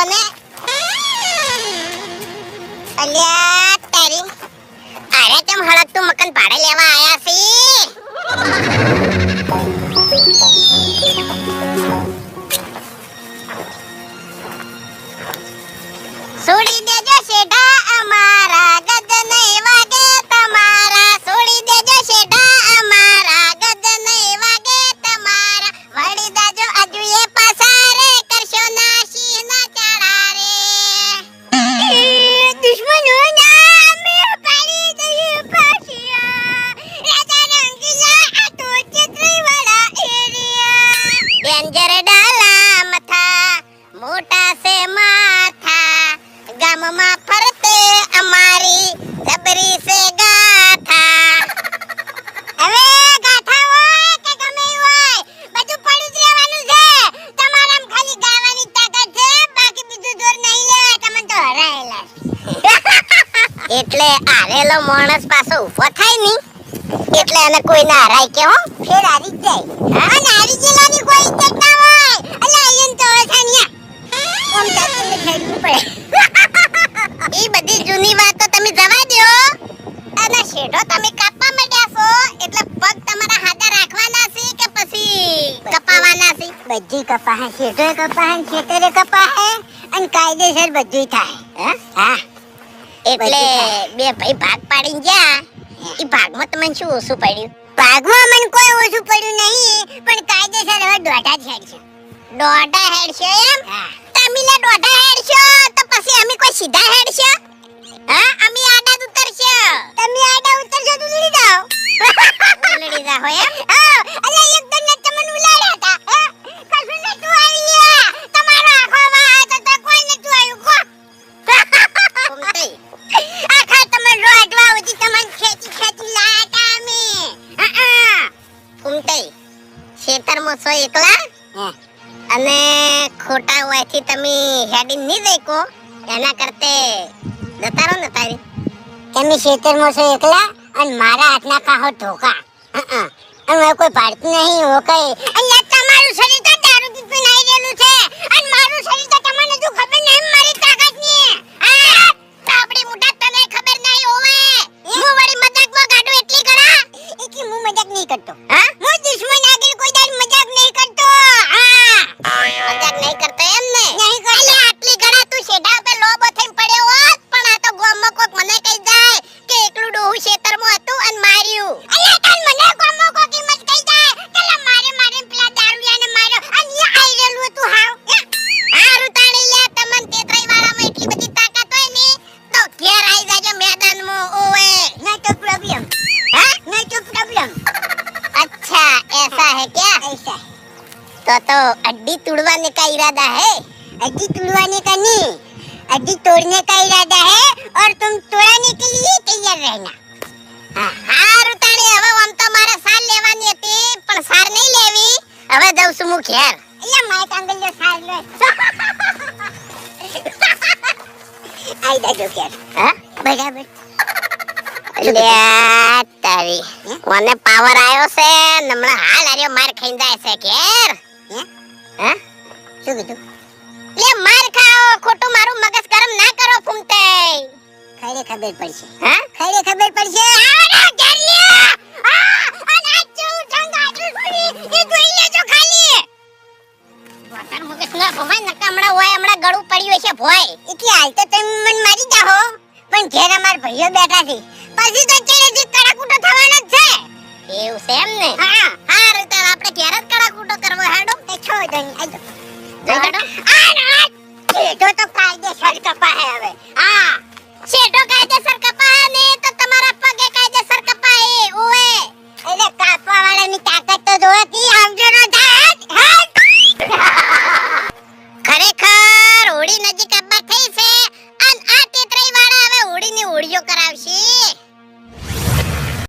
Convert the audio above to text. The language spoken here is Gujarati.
તને અલ્યા તારી અરે કેમ હળકતું મકાન ભાડે લેવા આયા છી છોડી દેજો શેઠા અમારા ગદ નહીં વાગે તમારા છોડી દેજો શેઠા અમારા ગદ નહીં વાગે તમારા વળી દાજો અજુએ પસારે કરશો નાશી ના ચાડા રે દુશ્મનો ના મે પાડી દઈએ પાછિયા રાજા રંગીલા આ તો ચિત્રી વાળા એરિયા ડેન્જર ડાલા મથા મોટા સે માથા ગામમાં ફરતે અમારી જબરી સે ગાથા હવે ગાથા હોય કે ગમે હોય બધું પડી જ રહેવાનું છે તમારામ ખાલી ગાવાની તાકાત છે બાકી બીજું જોર નહીં લેવાય તમને તો હરાયેલા એટલે આરેલો માણસ પાછો ઊભો થાય ની એટલે એને કોઈ ના હરાય કે હો ફેર હારી જ જાય અને હારી ગયેલાની કોઈ ઇજ્જત ના હોય અલ્યા આયન તો ઓળખાણિયા ઓમ તાતને ખેડવું પડે ઈ બધી જૂની વાતો તમે જવા દો અને શેઢો તમે કાપવા માંડ્યા છો એટલે પગ તમારા હાથે રાખવાના છે કે પછી કપાવાના છે બધી કપાહે શેઢો કપાહે ખેતરે કપાહે અને કાયદેસર બધું થાય હા એટલે બે ભાઈ ભાગ પાડીને ગયા ઈ ભાગમાં તમને શું ઓછું પડ્યું ભાગમાં મને કોઈ ઓછું પડ્યું નહીં પણ કાયદેસર હવે દોઢા જ હેડ છે દોઢા હેડ છે એમ તમે લે દોઢા હેડ છો તો પછી અમે કોઈ સીધા હેડ છે હા અમે આડા ઉતરશે તમે આડા ઉતરશો તો ઉલડી જાઓ ઉલડી જાઓ એમ હા અલે એક દન તમને ઉલાડ્યા હતા કશું ન તું આયા તમારો આખો માં તો કોઈ ન તું આયું કો કોમતે આખા તમે રોડવા ઉતી તમને ખેતી લાટા અમે કોમતે ખેતરમાં છો એકલા અને ખોટા હોયથી તમે હેડી નહીં દેકો એના કરતે દતારો ન તારી તમે ખેતરમાં છો એકલા અને મારા હાથના કાહો ધોકા અને કોઈ પાડતું નહીં હો કઈ અલ્યા તમારું શરીર તો દારૂ થી પીનાઈ રહેલું છે અને મારું શરીર તો તમને જો ખબર નહીં મારી તાકાત ની આ તાપડી મુઠા તને ખબર નહીં હોવે હું વળી મજાકમાં કાઢું એટલી ગણા એકી હું મજાક નહીં કરતો હા હું દુશ્મન આગળ કોઈ દાડ મજાક નહીં કરતો હા મજાક નહીં કરતો એમ ને નહીં કરતો આટલી ગણા તું શેઢા પે લોબો થઈને પડ્યો હોત પણ આ તો ગોમમાં કોક મને કહી જાય કે એકલું ડોહું ખેતરમાં હતું અને માર્યું અલ્યા તન મને ગોમમાં કોક કિંમત કહી જાય કલા મારે પેલા દારૂડિયાને માર્યો અને ઈ આઈ રેલું હતું હારું તાણી લે તમન તેત્રઈ વાળામાં એટલી બધી તાકાત હોય ને તો ઘેર આવી જાજો મેદાનમાં ઓએ નહીં તો પ્રોબ્લેમ હા નહીં તો પ્રોબ્લેમ अच्छा ऐसा है क्या ऐसा तो अड्डी तोड़वाने का इरादा है अड्डी तोड़वाने का नहीं अड्डी तोड़ने का इरादा है और तुम तोड़ने के लिए तैयार रहना हाँ रुताणी હવે આમ તો મારે સાર લેવાની હતી પણ સાર નહીં લેવી હવે જાઉં છું હું ઘેર અહીંયા માય કાંગલ્યો સાર લે આઈ દાજો ઘેર હા બરાબર અલ્યા તારી કોને પાવર આયો છે નમણા હાલ આર્યો માર ખાઈ જાય છે ઘેર હે શું કીધું લે માર ખાઓ ખોટું મારું મગજ ગરમ ના કરો ફૂમતે ખરે ખબર પડશે હા ખરે ખબર પડશે આરા ઘેર લે અને આચુ ઠંગાડું છોડી એ જોઈ લેજો ખાલી વાતર મગજ ના ભવાય નકમડા હોય હમણા ગળું પડ્યું છે ભોય એટલે હાલ તો તમે મન મારી જાહો પણ ઘેર અમાર ભાઈઓ બેઠા છે પછી તો ચેડેથી કડાકૂટો થવાનો જ છે એવું છે એમ ને હા હારું તો આપણે ઘેર જ કડાકૂટો કરવો હેડો એ છોડ દો આજો હેડો આ છેડો તો કાયદેસર કપાહે હવે હા છેડો કાયદેસર કપાહે ને તો તમારા પગે કાયદેસર કપાહે ઓએ એટલે કાપવા વાળાની તાકાત